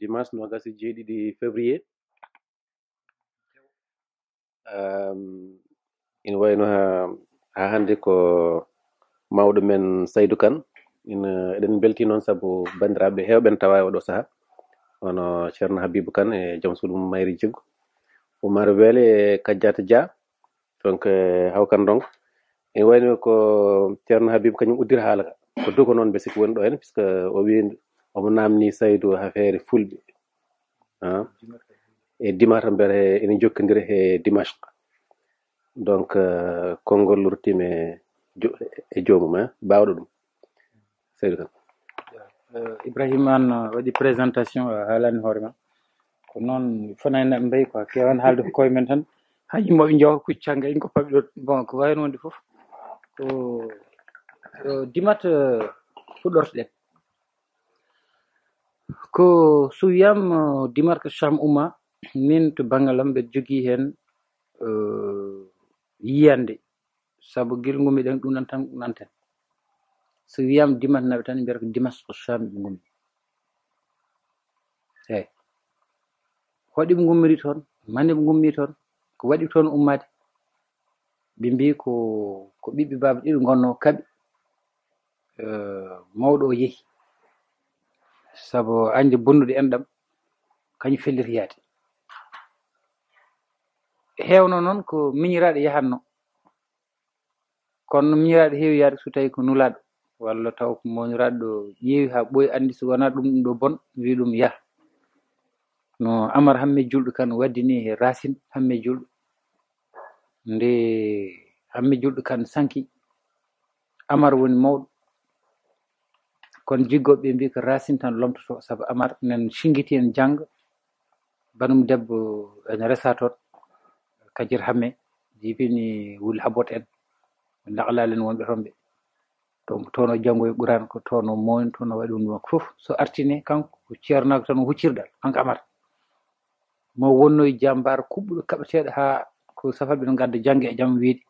dimanche nogas e jeeɗiɗi février ina wayno ha hande ko mawɗo men Saydou Kane eɗen belti noon saabu bandiraɓe hewɓe tawa e oɗo saaha hono ceerno Habibou Kane e joom suudu mum Mayri Djiggo Oumar Wele e Kadiata Dia donc hawkan donc ene wayno ko ceerno Habibou kañum uddira haala ka ko dogo noon ɓe siki woni ɗo hen puisque o wi omo namni Saydou affaire fulɓe e dimata mbere ene jokkodiri e Dimashq donc konngol rutime e joomum bawɗo ɗum Saydou Kane Ibrahima an waɗi présentation haalani hoore ma ko noon fonani neɗɗo mbayi quoi kewan haalde ko koye men tan ha yimɓeɓe jooga kuccanga en koppaɓe ɗo bon ko wayno wonde foof ko dimat fuɗɗortoɗen ko so wiyama dimat ko Cham Ouma min to banggal am mbeɗa jogui hen yiyande saabu guila gummiɗen ɗum ɗon tan nanten so wiyama dimat naɓe tan mbiyata ko Dimas ko Cham ɓe gummi eyyi hoɗiɓe gummiri toon mande ɓe gummi toon ko waɗi toon ummade ɓe mbi ko ɓiɓɓe baba ɗiɗo gonno kaaɓi mawɗo o yeehi saabu ande bonnude enɗam kañum felliti yaade hewno noon ko miñiraɗo yahatno kono miñiraɗo heewi yaade so tawi ko nulaɗo walla taw ko moñiraɗo ƴeewi ha ɓooyi andi so wona ɗum ɗo bon wi ɗum yaah no Amar Hamme Julɗo Kane waddini e Racine Hamme Julɗo nde Hamme Julɗo Kane sanki Amar woni mawɗo kono jiggoɓe mbi ko Racine tan lomtoto saabu Amar nen singiti en jangga banum debbo ene resa toon Kadiata Hamme jibini Wuli Habot en daklalen wonɓe toon ɓe donc toon o janggoye ɓuran ko toon o moyni toon o waɗi ɗum ɗum fof so artine kanko ko ceernako tan huccirɗal kanko Amar mo wonnoye jambar kuɓɓuɗo kaɓeteɗo ha ko safaɓe no gadda jangge e jaam wiide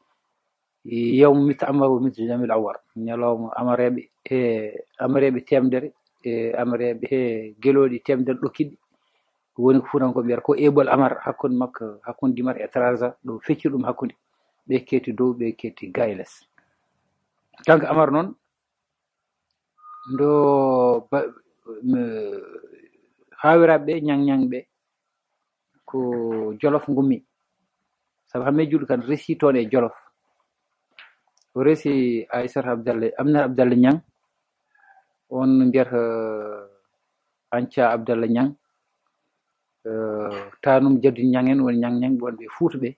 yawma mitta Amar o mitta Jamil Awar ñalawma amareɓe temedere e amareɓe he gueloɗi temedere ɗokkiɗi woni ko fuutankoɓe mbiyata ko eɓol Amar hakkude makko hakkude Dimat e Trarza ɗo feccir ɗum hakkude ɓe ketti dow ɓe ketti ga e less kanko Amar noon ndo hawiraɓe ñang ɓe ko Jolof gummi saabu Hamme Julɗo Kane resi toon e Jolof o resi Aissata Aminata Abdallah Niang on mbiyata Anthia Abdallah Niang tanum Jaddu Niang en woni Niang wonɓe Fouta ɓe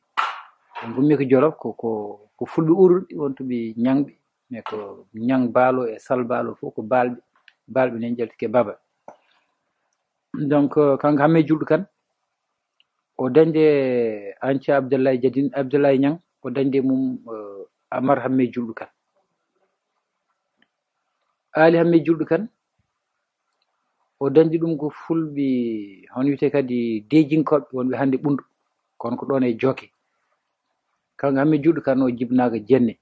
gummi ko Jolof ko fulɓe urɗi wontoɓe ñangɓe mais ko Niang Baalo e Sall Baalo fof ko balɓe nen jaltike Baba donc kanko Hamme Julɗo Kane o dañde Anthia Abdoulaye Niang o dañde mum Amar Hamme Julɗo Kane Ali Hamme Julɗo Kane o dañdi ɗum ko fulɓe hono wiyete kadi dejinkoɓe wonɓe hande ɓundu kono ko ɗon e Jokke kanko Hamme Julɗo Kane o jibnaga Jenne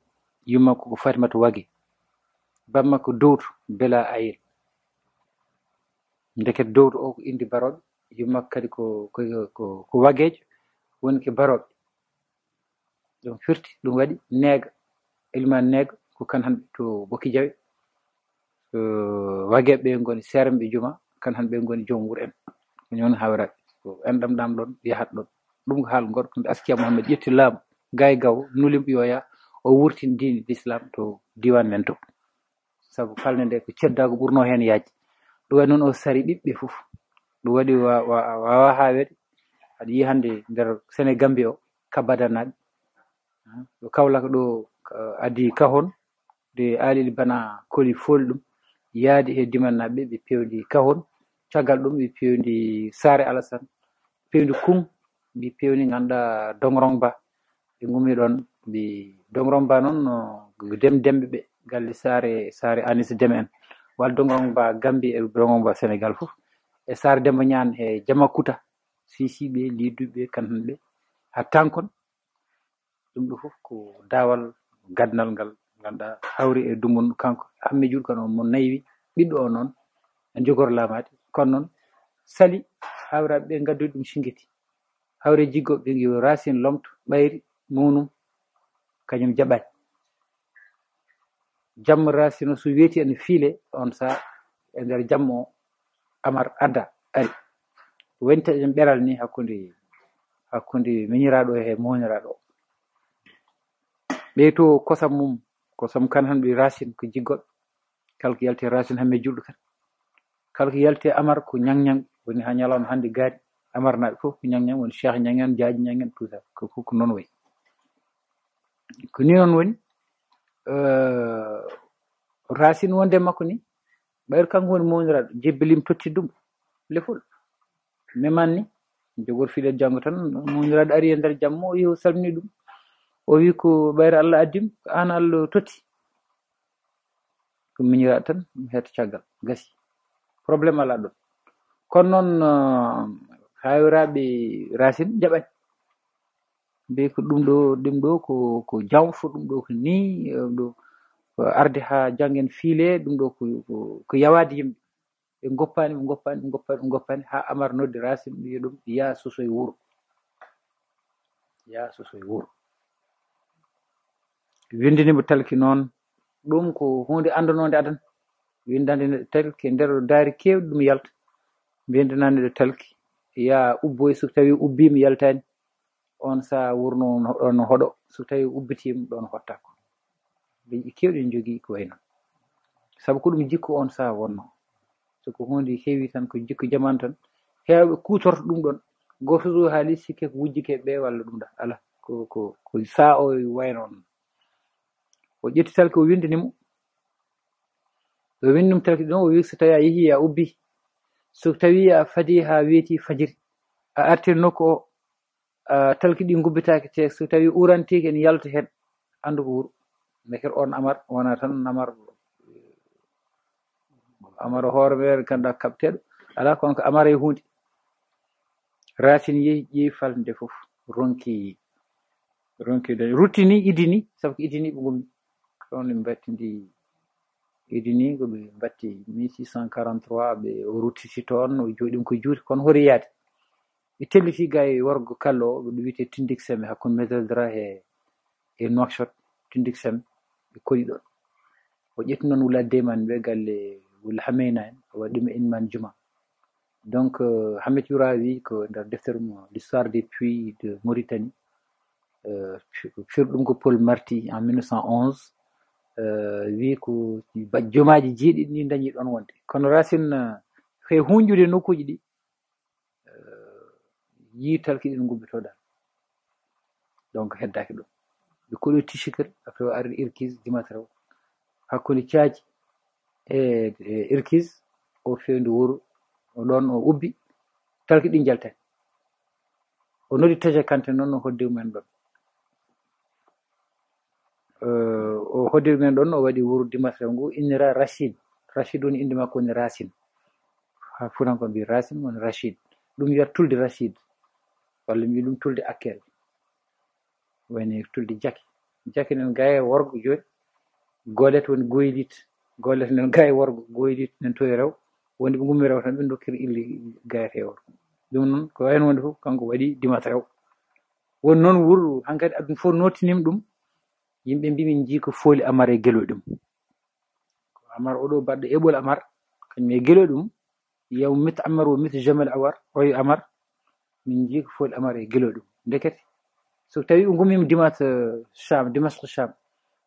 yummakko ko Fatimata Wague bammakko Dowto Bela Ayel ndeket Dowto o ko indi baroɓe yummakko kadi ko Waguejo woni ke baroɓe ɗum firti ɗum waɗi Nega Elimane Nega ko kan hanɓe to Bokki Diawe Wagueɓe ɓe goni sermɓe juma kan hanɓe goni joom wuuro en ko ñon hawraɓe ko enɗam ɗam ɗon yahat ɗon ɗum ko haal goɗɗo ɗum Askiya Mouhamed ƴetti laamu gay gaw nulimɓe yo yaa o wurtin diine l'islam to diwan men to saabu falde nde ko ceddago ɓurno hen yaaji ɗum waɗi noon o sari ɓiɓɓe fof ɗum waɗi wawa hawede aɗa yi hande nder Sénégambie o kabadanaɓe ɗo Kaolack ɗo adi Kahone de alili bana koli foli ɗum yaadi e dimannaɓe ɓe pewdi Kahone caggal ɗum ɓe pewdi Sare Alassane pewdi Kum ɓe pewni ganduɗa Dongrong Ba ɓe gummi ɗon ɓe Dongrong Ba noon no demɓe ɓe galle Sare Anis Deme en wal Dongrong Ba Gambie e Dongrong Ba Sénégal fof e Sare Demba Ñaan e Diamakuta Sisiɓe Liduɓe Kantanɓe ha Tankon ɗum ɗo fof ko dawal gadnal ngal ganduɗa hawri e Dumbun kanko Hamme Julɗo Kane o mo naywi ɓiɗɗo o noon e jogor lamade kono noon sali hawraɓe ɓe gaddoyi ɗum singeti hawre jiggoɓe ɓe yo Racine lomto ɓayri munum kañum jaɓani jamma Racine o so weeti ene fiile on saa e nder jamma o Amar adda ari wonta en ɓeral ni hakkunde miñiraɗo e moñiraɗo ɓe to kosam kan han ɓe Racine ko jiggoɓe kala ko yalte Racine hamme julɗo kan kala ko yalte Amar ko ñang woni ha ñalawma hande gaari Amar naɓe fof ko ñang woni Cheikh ñang Jaaji ñang tout ça ko fof ko noon wayi ko ni noon woni Racine wonde makko ni ɓayr kanko woni moñiraɗo jebbilim totti ɗum lefol meman ni jogor filet janngo tan moñiraɗo ari e nder jamma o yehi salmini ɗum o wi ko ɓayre Allah addim ko an Allah totti ko miñiraɗo tan heeto caggal gasi probléme ala ɗon kono noon hawiraɓe Racine jaɓani mbi ko ɗum ɗo ko jawfo ɗum ɗo ko ni ɗo arde ha janggen fiile ɗum ɗo ko yawade yimɓe ɓe goppani ha Amar noddi Racine wi ɗum ya sosoye wuro windinimo talki noon ɗum ko hunde andanode adan windande neɗɗo talki nder daari kewɗi ɗum yalta windana neɗɗo talki ya ubboy so tawi ubbima yaltani on sa wurno ɗon hoɗo so tawi ubbitima ɗon hottako leƴƴi kewɗi jogui ko way noon saabu ko ɗum jikku on sa wonno soko hunde heewi tan ko jikku jamanu tan heewɓe kutorto ɗum ɗon goto so haali sikke ko wujjike ɓe walla ɗum ɗa ala ko sa o way noon o ƴetti talki o windinimo o windinimo talki ɗon o wi so tawi a yeehi a ubbi so tawi a fadi ha weeti fajiri a artir nokku o talki ɗi gubbitaki te so tawi urantiki en yalta hen andu ko wuro meker on Amar wona tan Amar hoore mere ganduɗa kabteɗo ala kono ko Amar e hunde Racine yeehi falde foof ronki ruttini idini sabu ko idini ɓe gummi ɗon ɓe battidi idini ko ɓe batti 1643 ɓe o ruttiti toon o jooɗima ko juuti kono hori yaade ɓe telliti ga e worgo kallo o ɓe wiyete Tindik Seme hakkude Mesdra e Nouakchott Tindik Seme ɓe koli ɗon o ƴetti noon wula deman ɓe galle wula Hameyna en o waɗima Inman Juma donc Hamet Youra wi ko nder deftere mum l'histoire des puits de Mauritanie firɗum ko Paul Marty en 1911 wi ko jomaji jeeɗiɗi ɗi dañi ɗon wonde kono Racine he hunjude nokkuji ɗi yi talki ɗin gubbitoɗa donc heddaki ɗum ɓe koɗo Tichikir après o ari Irkiz Dimatrew hakkude Thiadji e Irkiz o fewndi wuro o ɗon o ubbi talki ɗi jaltani o noddi Taja Kante noon o hodde mumen ɗon o hodde mumen ɗon o waɗi wuro Dimatrew ngu innira Rachid woni inde makko woni Racine ha furanko mbi Racine woni Rachid ɗum wiyata tulde Rachid walla mbi ɗum tulde Akkel woni tulde jake nen gaye worgo joni golet woni goylit golet nen gaye worgo goylit nen to e rew wonde ɓe gummi rew tan ɓe dokkiri illi gayete worgo ɗum noon ko wayno wonde fof kanko waɗi Dimatrew woni noon wuro hankkadi aduna fof nottinima ɗum yimɓe mbi min jii ko fooli Amar e gueloy ɗum Amar oɗo baɗɗo eɓol Amar kañum e gueloy ɗum yew mit Amar o mit Jamel Awar oye Amar min jii ko fooli Amar e gueloy ɗum ndekete so tawi ɓe gummima Dimasque Cham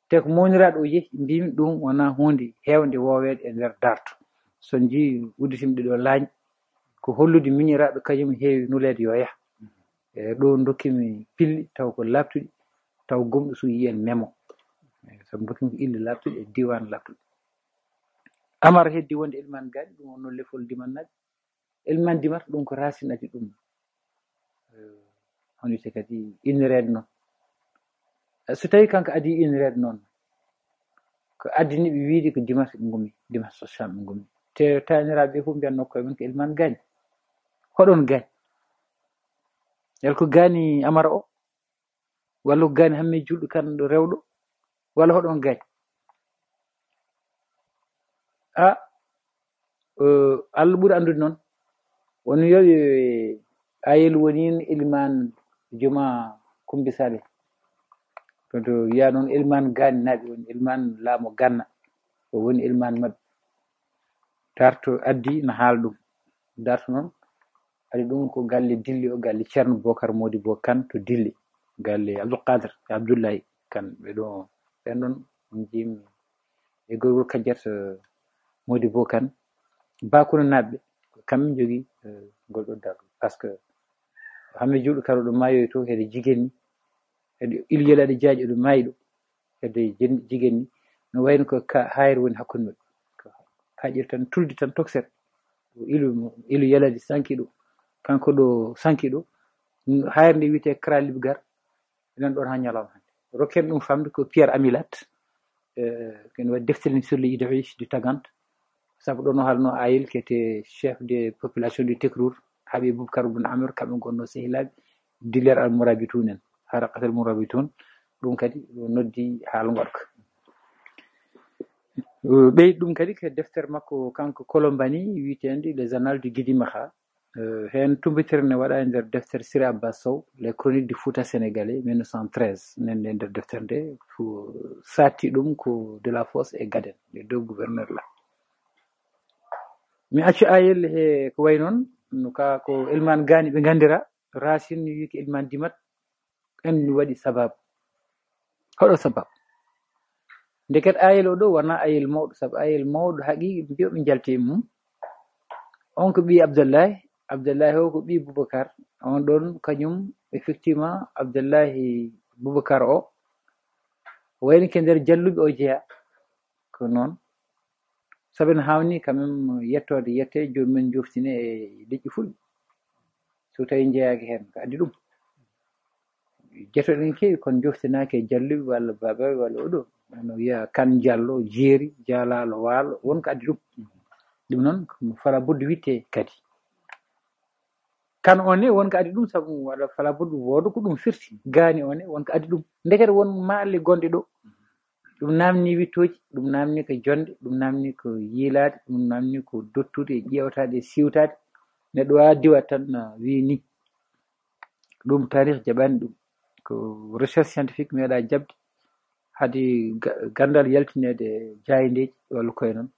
te ko moñiraɗo o yeehi mbimi ɗum wona hunde hewde wowede e nder darto son jii udditimɗe ɗo laañ ko hollude miñiraɓe kañum heewi nulede yo yaah e ɗo dokkimi pilli taw ko labtuɗi taw gomɗo so yiyen memo sabu dokkimi ko ille labtuɗi e diwan labtuɗi Amar heddi wonde Elimane Gaɗi ɗum wonno lefol dimannaɓe Elimane Dimata ɗum ko Racine adi ɗum hono wiyete kadi innirede noon so tawi kanko adi innirede noon ko addiniɓe wiide ko Dimata ɓe gummi Dimasque Cham ɓe gummi te taniraɓe fof mbiyanno koye men ko Elimane Gagne hoɗon Gagne el ko gani Amara o walla ko gani hamme julɗo kan ɗo rewɗo walla hoɗon Gagne Allah ɓuuri andude noon woni yoɓe ayel woni ilman juma kumbisale to yiya noon ilman gani naɓe woni ilman laamo ganna o woni ilman mabɓe darto addi no haala ɗum darto noon adi ɗum ko galle dilli o galle ceerno bocar Modibo Kane to dilli galle Abdoulkader e Abdoullahi Kane ɓeɗo ɓen ɗon jimi e gorgol Kadiata Modibo Kane Bakuna naɓɓe kamɓe jogui ngol ɗo darto par ce que hamɓe juuɗo karo ɗo maayoy to heede jigéen ni heede ilyelaɗe jaaƴi ɗo maayi ɗo heede jigéen ni no wayno ko hayre woni hakkude maɓɓe kaƴir tan tulde tan tokset ilu yalade sankiɗo kanko ɗo sankiɗo hayre nde wiyete Kralibgar enen ɗon ha ñalawma hande rokken ɗum famde ko Pierre Amilat kene waɗi deftere sur les idées riches du Tagante saabu ɗon o haalno ayil qui était chef des populations du Tekrour Habib Boubacar Boun Amir kamɓe gonno sehilaɓe Diler al Mourabitoun en Haraqatul Mourabitoun ɗum kadi noddi haala goɗka ɓeydi ɗum kadi ko deftere makko kanko Colombani witende les annales du Guidi Maha hen tumbitere ne waɗa e nder deftere Siré Abbas Sow les chroniques du Fouta sénégalais 1913 nende nder deftere nde satti ɗum ko de la Fosse et Gaden les deux gouverneurs là mi accu ayel he ko way noon ka ko ilman gani ɓe gandira Racine wi ko ilman dimat en waɗi sababu hoɗo sababu ndeket ayel o ɗo wona ayel mawɗo saabu ayel mawɗo haqiqi mbiyoɓe jalti mum on ko ɓi Abdoullahi o ko ɓi Boubacar on ɗon kañum effectivement Abdoullahi Boubacar o wayni ke nder jalluɓe o jeeya ko noon saben hawni quand même yettode yette jomumen joftine e leƴƴi fulɓe so tawi jeeyaki hen ko addi ɗum jetoɗen kewi kono joftinaki e jalluɓe walla babaɓe walla oɗo no wiya Kane Diallo jeeri Dialalo Waalo wonko addi ɗum noon fala budde witte kadi Kane one wonko addi ɗum saabu waɗa fala budde wooda ko ɗum firti gaani one wonko addi ɗum ndeket won maalle gonɗe ɗo ɗum namni wittoji ɗum namni ko jonde ɗum namni ko yiilade ɗum namni ko dottude e ƴewtade e siwtade neɗɗo wawa diwat tan wi ni ɗum tarih jaɓani ɗum ko recherche scientifique meeɗa jabde hade gandal yaltinede jayindeji walla koye noon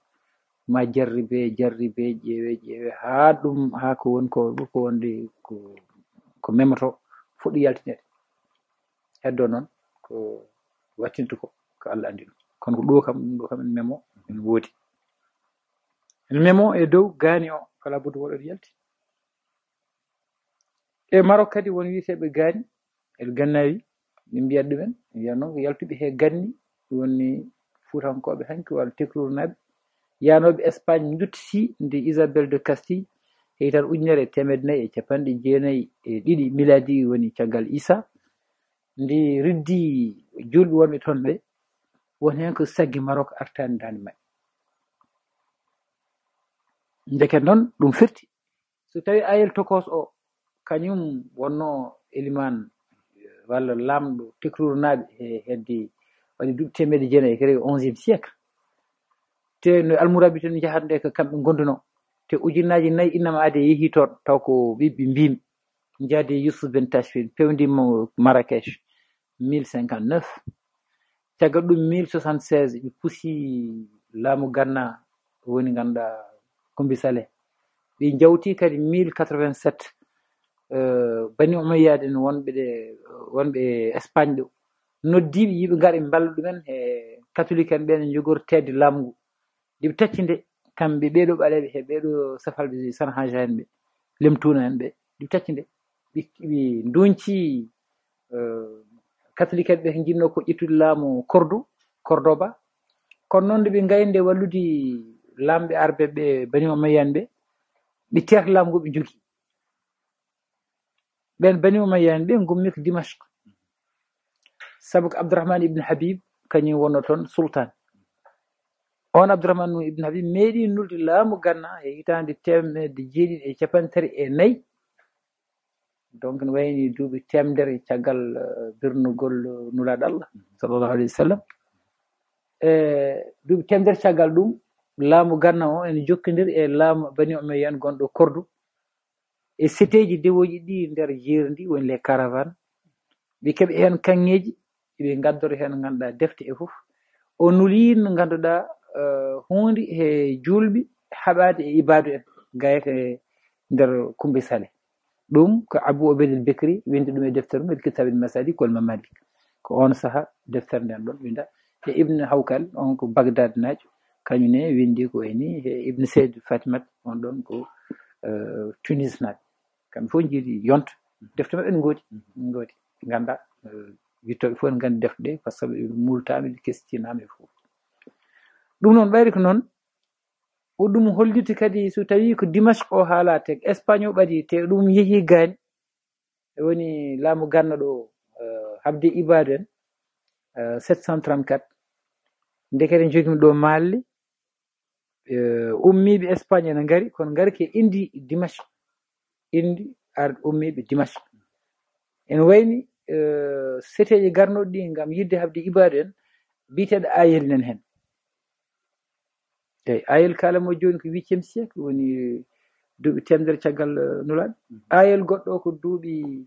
ma jarribe ƴeewe ha ɗum ha ko woni ko ɓurko wonde ko memoto fuɗɗi yaltinede heddo noon ko wattinta ko Allah andi ɗum kono ko ɗo kam en memo en woodi en memo e dow gaani o kala budde woɗɗo yalti e Maroc kadi won wiiteɓe gaani el gannawi min mbiyat ɗumen wiya noon ko yaltuɓe he ganni woni fuutankoɓe hanki walla Tekrour naɓe yanoɓe Espagne duttiti nde Isabelle de Castille hitan 1992 miladi woni caggal Issa ndi riddi julɓe wonɓe toon ɓe won hen ko saggi Maroc artani dande may ndeket noon ɗum firti so tawi ayel tokos o kañum wonno eliman walla lamɗo Tekrour naɓe e hedde waɗi duuɓi 900 kadi 11e siècle te no almourabitoun jahande ko kamɓe gonduno te ujunaji 4 innama ade yeehi toon taw ko ɓiɓɓe mbimi jaade Youssouf Ben Tachfine pewndimo Marrakech 1059 caggal ɗum 1076 ɓe puusi laamu Ganna woni ganduɗa Kumbi Saleh ɓe jawti kadi 1087 Bani Umayyade no wonɓe Espagne ɗo noddiɓe yiɓe gaara ɓe balla ɗumen e catholique en ɓe ne jogori tedde lamgu ɗiɓe taccinde kamɓe ɓeɗo ɓaleɓe he ɓeɗo safalɓe Sanhaja en ɓe lemtuna en ɓe ɗiɓe taccinde ɓe donci catholique en ɓe ko jinno ko ƴettude laamu Cordoba kono noon nde ɓe gayinde wallude lamɓe arɓe ɓe Bani Umayyan ɓe terta laamu ngu ɓe jogui ɓen Bani Umayyan ɓe gummi ko Dimashq sabu ko Abdourahmane ibn Habib kañum wonno toon sultan on Abdourahmane ibn Habib meeɗi nulde laamu Ganna e hitande 1954 donc no wayni duuɓi 100 caggal birnugol nulaɗo Allah sallallahu alayhi wa sallam duuɓi 100 caggal ɗum laamu Ganna o ene jokkodir e laamu Bani Umayyan gonɗo Cordoue e seteji dewoji ɗi nder jeeri ndi woni les caravanes ɓe keɓe hen kanŋeji ɓe gaddoro hen ganduɗa defte e fof o nuli no ganduɗa hunde e julɓe haɓade e ibadu en gayata e nder Kumbi Sale ɗum ko Abou Obeydel Bekri windi ɗum e deftere mum Kitabul Masalik kol Mamalik ko on saaha deftere nden ɗon winda e Ibn Hawkal on ko Bagdad najo kañumne windi ko eni e Ibn Said Fatimat on ɗon ko Tunis naɓe kamɓe fof jiiɗi yonta defte maɓɓe ne goodi ganda wittoɓe fof ne gandi defte ɗe par ce que ɓe multama ɗe kestinama e fof ɗum noon ɓayri ko noon o ɗum holliti kadi so tawi ko Dimashq o haalate Espagne o ɓadi te ɗum yeehi gaani woni laamu ganna ɗo habde ibadu en 734 ndekete jogimi ɗo maalle ummiɓe Espagne ne ngari kono ngari ke indi Dimashq indi ar ummiɓe Dimashq en wayni seteje garnoɗe ɗi ngam yidde habde ibadu en biteɗo ayel nen hen eyyi ayel kalamo joni ko 8e siècle woni duuɓi temedere caggal nulaɗo ayel goɗɗo ko duuɓi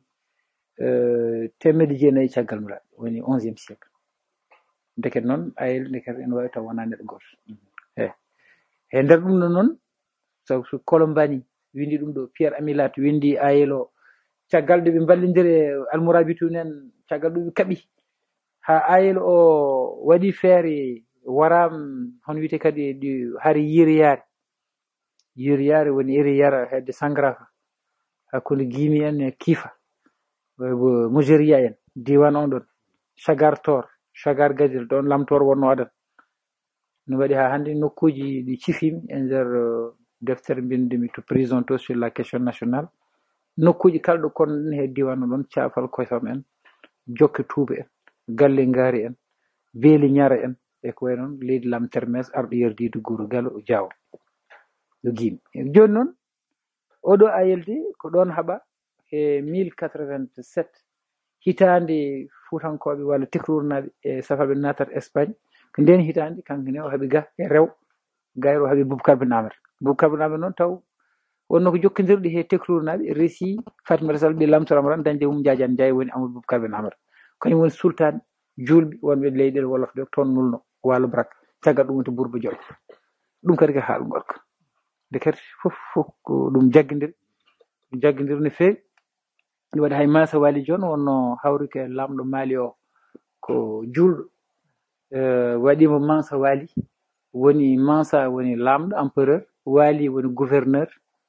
temedde jeenayyi caggal nulaɗo woni 11e siècle ndeket noon ayel ndeket en wawi taw wona neɗɗo goto eyyi e nder ɗum ɗo noon so Colombani windi ɗum ɗo Pierre Amilat windi ayel o caggal ɗo ɓe ballodiri e almorabitu nen caggal ɗo ɓe kaaɓi ha ayel o waɗi feere waram hono wiyete kadi ɗi hari yiriyare woni iri yara hedde sangrafa hakkude Guimi en e Kifa Mujeria en diwan on ɗon Chagar Gadil ɗon lamtor wonno adan no waɗi ha hande nokkuji ɗi cifimi e nder deftere bindimi to prison to sur la question nationale nokkuji kalɗo konɗen he diwan ɗon cafal koysam en jokke tuuba en galle ngaari en beeli ñara en e ko way noon leydi lam termes arɗo yerdide guuru galo Diaw yo Guimi joni noon oɗo ayelde ko ɗon haɓa e 1087 hitande fuutankoɓe walla tekrunaɓe e safaɓe natat Espagne ko nden hitande kankone o haaɓi ga e rew gayro haaɓi Boubacar Ben Amar noon taw wonno ko jokkodirɗe he tekrunaɓe réci Fatimata Sall ɓe lamtorama tan dañde mum Diadiane Ndiaye woni Amadou Boubacar Ben Amar kañum woni sultane julɓe wonɓe leyɗele wolof ɗe toon nulno walo brak caggal ɗum wonto Bourba Diol ɗum kadi ko haalu gorko nde kadi fof ko ɗum jaggodir no feewi ɗum waɗi hay Massa Wali Dione wonno hawrike lamɗo Mali o ko julɗo waɗimo Mansa Wali Mansa woni lamɗo empereur Wali woni gouverneur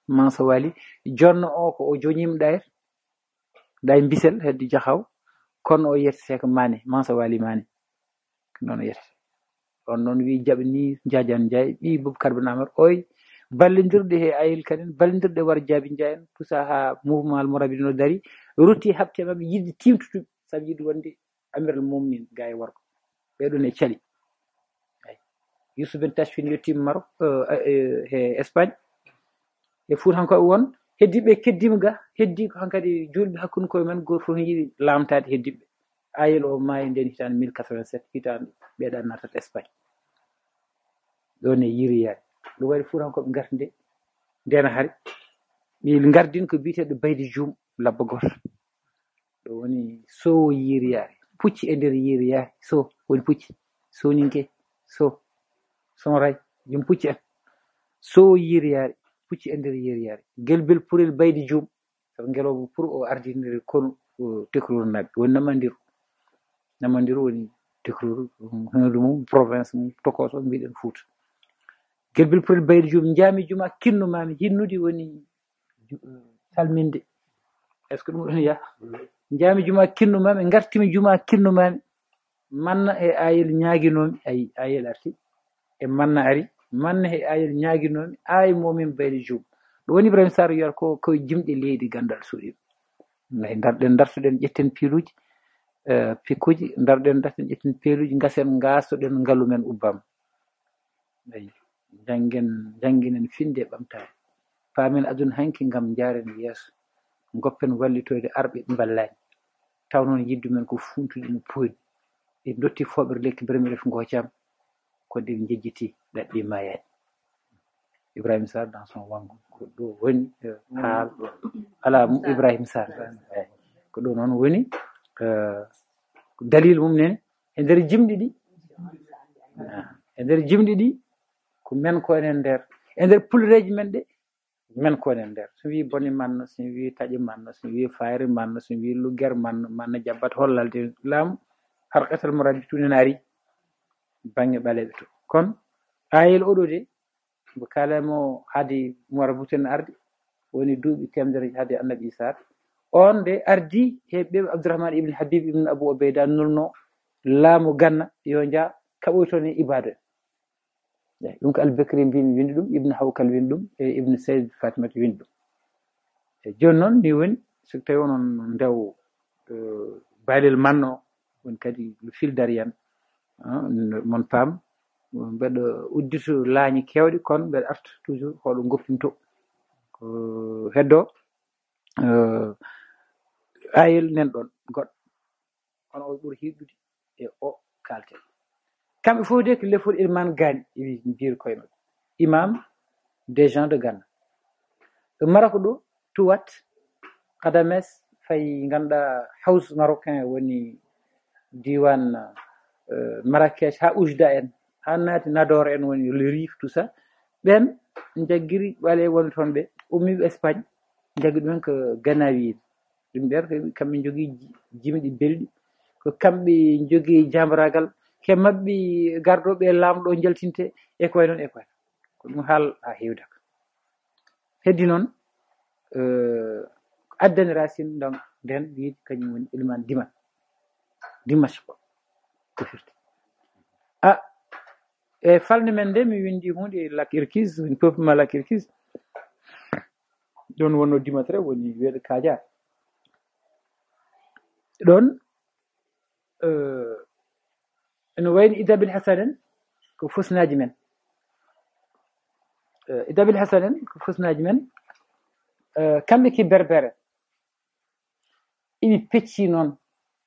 Mansa Wali jonno o ko o joñima ɗay Bissel hedde Diahaw kono o yetete ko Mané Mansa Wali Mané noon o yetete on noon wi jaɓani Diadiane Ndiaye ɓi Boubacar Ben Amar oy ballodirde he ayil kadi ballodirde war Diaby Ndiaye en tusa ha mouvement almorabiɗen o dari rutti habte mabɓe yidde timtutuɓe saabu yiɗi wonde amiral mumnin ga e worko ɓeɗon e caali Youssouf Ben Tachfine yettima Maroc e Espagne e Fuutankoɓe won heddiɓe keddima ga heddi ko hankadi julɓe hakkude koye men goto fof yiiɗi lamtade heddiɓe ayel o maayi nden hitande 1087 hitande ɓeeɗa natat Espagne ɗon e yiriyade ɗum waɗi Fuutankoɓe garti nde ndena hari ɓe gardin ko biteɗo Baydi Dioum labba goto ɗo woni sowo yiriyare pucci e nder yiriyare so woni pucci soninke son ray jom pucci en sowo yiriyare pucci e nder yiriyare gelbel purel Baydi Dioum sabu ngelowo pour o ardinire kono tekrunaɓe woni namadiru woni tekrudu hunde mum province mum tokoso mbiɗen Fouta gelbel purel Baydi Dioum jaami juma kinnumami hinnude woni salminde est ce que ɗum ɗon ya jaami juma kinnumami gartimi juma kinnumami manna e ayel ñaguinomi ayi ayel arti e manna ari manna e ayel ñaguinomi ay momin Baydi Dioum ɗum woni Ibrahima Sarr wiyata ko koye jimɗe leydi gandal suuɗi darɗen dartoɗen ƴetten piluji pikkuji darɗen dartoɗen ƴetten peeluji gasen gasoɗen ngalumen ubbama ayi jangginen finde ɓamtare paamen aduna hanki gam jaren yeeso goppen wallitoyde arɓe ballani taw noon yiddu men ko funtude no puyɗe e dotti foɓere lekki bermire f gocam kodde jejjiti ɗaɗɗi mayani Ibrahim Sarr dans son wango ko ɗo woni haal ala Ibrahim Sarr ko ɗo noon woni dalil mum nene e nder jimɗi ɗi e nder jimɗi ɗi ko men ko enen nder e nder pulreji men ɗe men ko enen nder so wi boni manno so wi taƴi manno so wi fayre manno so wi lugger manno jabbat hollalde laamu harqatal mo rabbi tunen ari bange ɓaleɓe to kono ayel oɗo de mo kalamo haade moarbuten arde woni duuɓi temedere haade annabi Isa on de ardi heɓɓe Abdourahmane ibn Habib ibn Abou Obeyda nulno laamu ganna yo jaa kaɓoyton e ibada ɗum ko Albakri windi ɗum Ibn Hawkal windi ɗum e Ibn Sayyid Fatimata windi ɗum e joni noon ni woni so tawi onon ndew baylel manno woni kadi le fil d'Ariane mon paam mbeɗa uddito laañi kewɗe kono mbeɗa arta toujours hoɗo goppinto ko heddo ayel nen ɗon goɗɗo kono o ɓuri hiɗude e o kalten kamɓe fof de ko lefol Ilman Gani wi mbir koye maɓɓe imam des gens de Ghana Maroc ɗo tuwat Kadames fayi ganduɗa house marocain woni diwan Marrakech ha Oujda en ha naati Nador en woni le Rif tout ça ɓen jaggiri ɓaale woni toon ɓe ummiɓe Espagne jaggi ɗumen ko Ganawi ɗum ɓer kamɓe jogui jimɗi belɗi ko kamɓe jogui jambaragal ke mabɓe gardoɓe lamɗo jaltinte e koye noon ko ɗum haal ha hewdaka heddi noon addani Racine donc nden wiide kañum woni Ilman Dimash ko firti e falde men nde mi windi hunde Lac Irkis woni peuplement Lac Irkis ɗon wonno Dimatre woni weeɗo Kadia ɗon ene wayni Ida Bin Hassan en ko fusnaji men Ida Bin Hassan en ko fusnaji men kamɓe ki berbere iɓe pecci noon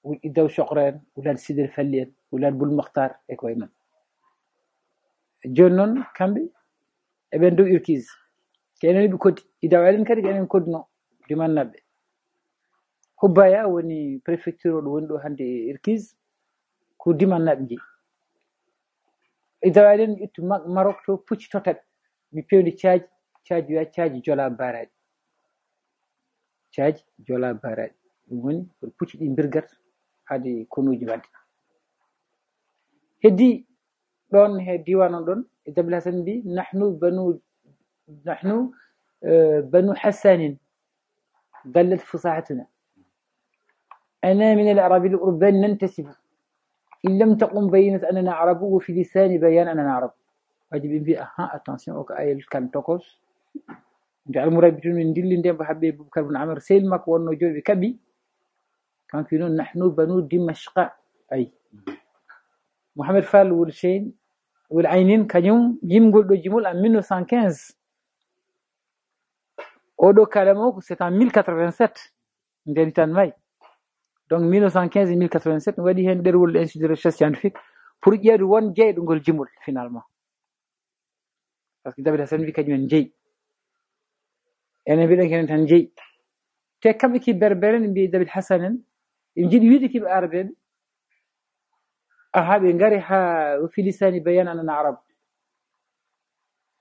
woni Idaw Chokra en wulan Sidel Falli en wulan Boul Mokhtar e koye men joni noon kamɓe eɓen dow Irkis ke enen ɓe koddi Idaw enen kadi ko enen kodduno dimannaɓe Hubbaya woni préfecture ɗo woni ɗo hande Irkis ko dimannaɓe jeeyi Idaw enen ittu Maroc to pucci totaɓe mi pewndi caaji wiya caaji jola baraji ɗum woni ko pucci ɗi birgat haade konuji wadde heddi ɗon he diwan on ɗon e Dabel Hasan mbi nahnu banu hassanin dallat fusahatuna أنا من العرب الأربان ننتسب إن لم تقم بينة أننا عرب وفي لسان بيان أننا عرب واجب بي attention او ايل كان توكوس جعل مرابطون من دل ندم بحبيب بكر بن عمر سيل مك ونو جوي كبي كان في نحن بنو دمشق أي محمد فال والشين والعينين كانوا يمقول دو جمول en 1915 Odo Kalamo c'est en 1087 ndenitan may donc 1915 et 1087 wadi hen derwol institut de recherche scientifique pour ƴeedu won jeeydugol jimol finalement parce que David Hassan wi kañum en jeeyi enen mbiɗen kenen tan jeeyi te kamɓe ki berbere en mbi David Hassan en ɓe jiiɗi wiide kiɓe arabeɓe aha ɓe ngari ha fi lisani bayan anana arab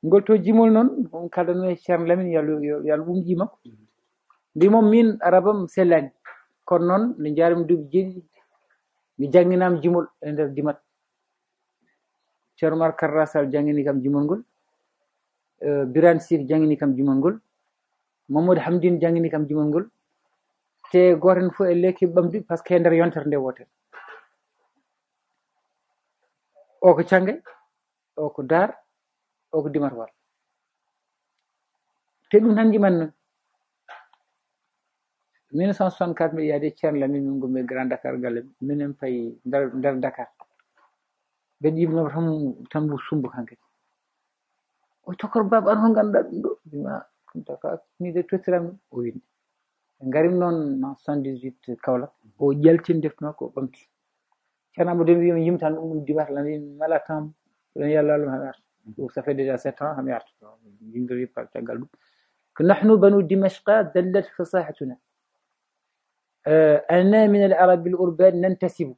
ngol to jimol noon on kalano e Ceerno Lamine yalla ɓumɗi makko mbimo min arabam sellani kono noon nde jaarimi duuɓi jeeɗiɗi mi jangginama jimol e nder dimat Ceerno Mar Karra Sall jangini kam jimol ngol Birane Sy jangini kam jimol ngol Mamadou Hamdine jangini kam jimol ngol te goten fof e lekki ɓamdi par ce que e nder yontere nde wotere o ko Cangay o ko Dar o ko Dimat Wal te ɗum tan jimanno 1964 mi yaade Ceerno Lamine min gomi Grand Dakar galle minen payi nder Dakar ɓe ɗibno tan mo sumbu kankadi o tokor baba an hon ganduɗa ɗum ɗo bima taka ni de totiram o windi ngarim noon en 78 Kaolack o jaltin defte makko o ɓamti Ceerno Amadou wimi yimtan ɗum Dimat Lamine mala tam ɗon yalla Allah haɗar ça fait déjà 7 ans هم يعرف ينقل قالوا نحن بنو دمشق دلت فصاحتنا أنا من العرب الأربان ننتسب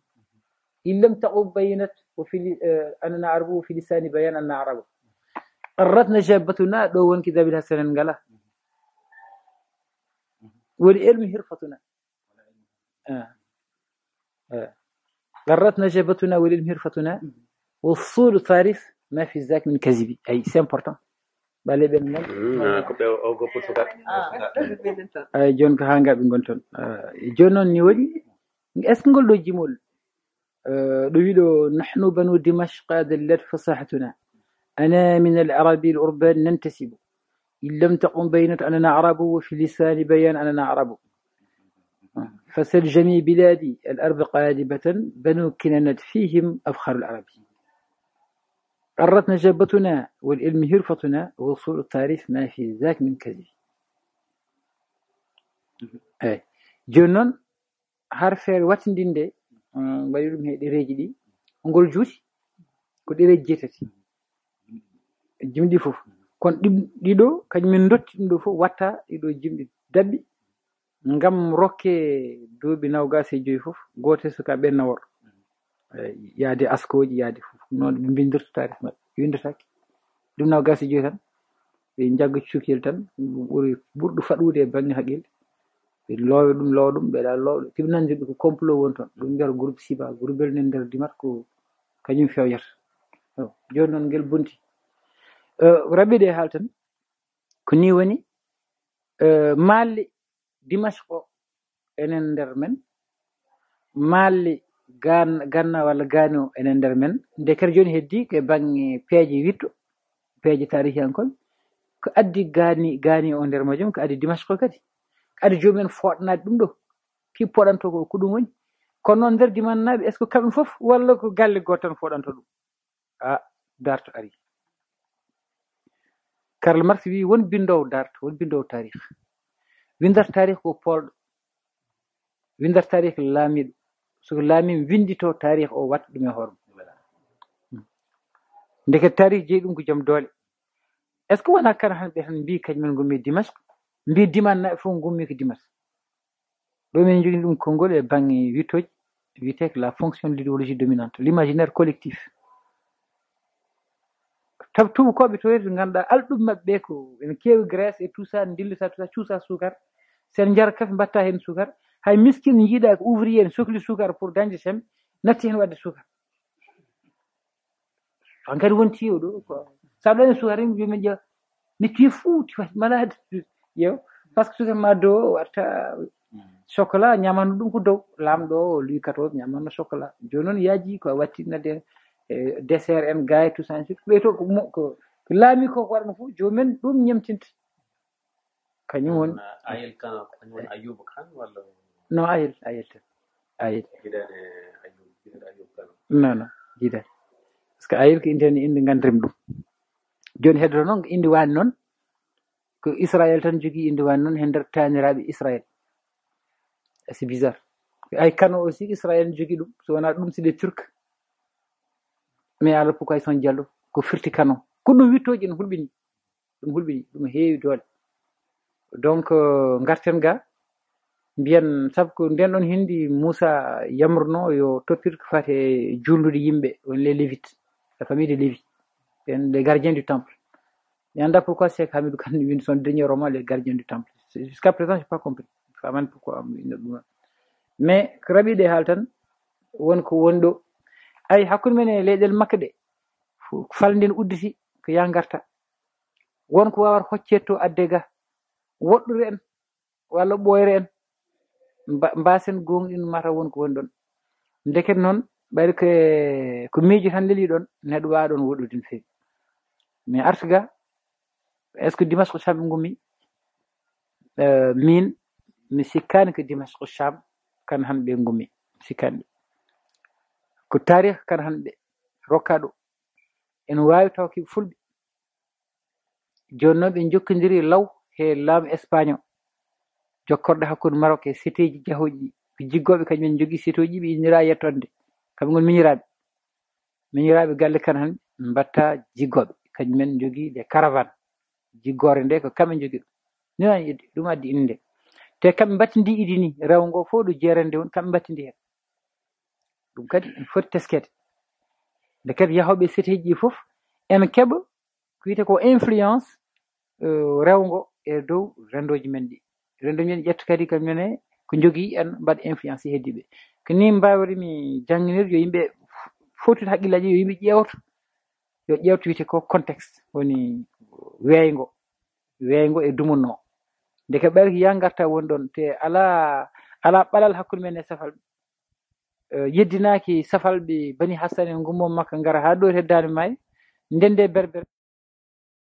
إن لم تقم بينت وفي أننا عربو في لسان بيان أننا عرب قرت نجابتنا دون كذا بالحسن قال والعلم هرفتنا قرت نجابتنا والعلم هرفتنا والصول الثالث ما في ذاك من كذب أي c'est important balé ben non ko be o go putugal ay jon ko hanga be gonton jonon ni wadi est ce ngol do jimol do wido nahnu banu dimashq dallat fasahatuna ana min al arabi al urban nantasib in lam taqum baynat anna arabu wa fi lisan bayan anna arabu فسل جميع بلادي الأرض قادبة بنو كنانة فيهم أفخر العرب قرت نجابتنا والعلم هرفتنا ووصول التعريف ما في ذاك من كذب أي جنون harfere watindinde mbaɗi ɗum he ɗereji ɗi ngol juuti ko ɗereji jeetati jimɗi fof kono ɗiɗo kañumen dotti ɗum ɗo fof watta ɗiɗo jimɗi dabɓi ngam rokke duuɓi 25 fof gote suka ɓenna worɗo yaade askoji yaade fof noon ɓe bindirta tarif maɓɓe windetake ɗum 25 tan ɓe jagga cukel tan ɓuri ɓurɗo faɗude e bange haqqille ɓe loowe ɗum lowɗum ɓeɗa lowɗo tibnandirɗo ko complot won toon ɗum mbiyata groupe siba groupe bel nen nder dimat ko kañum fewyata joni noon ngel bonti rabbi de haal tan ko ni woni maalle dimashq o enen nder men maalle ganna walla gaani o enen nder men nde kadi joni heddi ke bange peeje witto peeje tarihiyankoɓe ko addi gaani o nder majum ko addi dimashq o kadi adi joomumen foɗanaade ɗum ɗo ki poɗanto ko ɗum woni kono noon nder dimannaaɓe est ce que kamɓe fof walla ko galle gooto tan foɗanto ɗum darto ari Karl Marx wi won bindowo darto won bindowo tarih windata tarih ko polɗo windata tarih laamiɗo soko laamima windito tarih o watta ɗum e hoore ndeket tarih jeeyi ɗum ko joom doole est ce que wona kana hanɓe tan mbi kañumen ngummi Dimashq mbi dimannaaɓe fof ngummi ko Dimas ɗo min jogii ɗum konngol e bange wittoji wiyete que la fonction de l'idéologie dominante l'imaginaire collectif tab tubakoɓe to ɓe ganduɗa alɗum maɓɓe ko ene keewi Grèce et tout ça dillita tout ça cuusa sukar sen jara kafe mbatta hen sukar hay miskine jiiɗa ko ouvrier ne sohli sukar pour dañde sembe natti hen wadde sukar on kadi wonti o ɗo sa ɗone sukar ren jomumen ƴeewa mais tu es fou tu es malade yew par ce que sukar ma dow watta chocolat ñamanno ɗum ko dow lamɗo o Louis XIV ñamanno chocolat joni noon yaaji ko wattinade dessert en gaye tout ça ɓeyto ko laami ko waɗano fof jomumen ɗum ñamtinta kañum woni ayel kan kañum woni Ayuba kan walla non ayel tan ayel jiɗane Ayuba kan non jiɗani par ce que ayel ko indeni inde gandirmi ɗum joni heddoto noon ko inde wani noon ko Israël tan jogui inde wani noon hen nder taniraɓe Israël c'est bizarre ay kano aussi Israël jogui ɗum so wona ɗum c'est des Turcs mais alors pourquoi ils sont diallo ko firti kano ko ɗum wittoji ne hulɓini ɗum heewi doole donc garten ga mbiyan sabu ko nden ɗon hindi Moussa yamruno yo toppir ko fate jullude yimɓe won les lévites la famille de Lévi les gardiens du temple mi anda pourquoi Cheikh Hamidou Kane windi son dernier roman les gardiens du temple jusqu'à présent j'ai pas compris faman pourquoi ɗum mais ko raɓi ɗe haal tan won ko wonɗo ay hakkude men e leyɗele makka ɗe falde ne udditi ko ya garta wonko wawata hoccetto adde ga woɗɗude en walla ɓoyre en mbasen gonɗin mata won ko woni ɗon ndeket noon ɓayde ko miijo tan leeli ɗon neɗɗo wawa ɗon woɗɗude no feewi mais artiga est ce que Dimashq Sham ngummi min mi sikkani ko Dimashq Sham kan hanɓe ngummi sikkani ko tarih kan hanɓe rokka ɗo en wawi taw kiɓe fulɓe joni noon ɓe jokkodiri law he laamu Espagne o jokkorɗo hakkude Maroc e cité ji jahoji ɗi ko jiggoɓe kañumen jogui cité ji ɓe innira yettonde kamɓe goni miñiraɓe galle kan hanɓe mbatta jiggoɓe kañumen jogii les caravanes jiggoore nde ko kamɓe jogii ɗum addi inde te kamɓe mbattindi idi ni rew ngo fof ɗo jeerande woni kamɓe mbattindi heen ɗum kadi en foti teskede nde kadi yahoɓe sétéji ɗi fof en keɓa ko wiyete ko influence rewngo e dow rendoji men ɗi rendoji men ƴetta kadi kamɓene ko jogii en mbaɗa influence heddi ɓe ko ni mbawrimi jangginirde yo yimɓe fotude haqqillaji yo yimɓe ƴeewto yo ƴeewto wiyete ko contexte woni weeygo e dumunno nde ke ɓayri ko ya garta woni ɗon te ala ɓalal hakkude men e safalɓe yeddinaki safalɓe bani hassane gummo makka ngara ha ɗo heddade maayi ndende berbere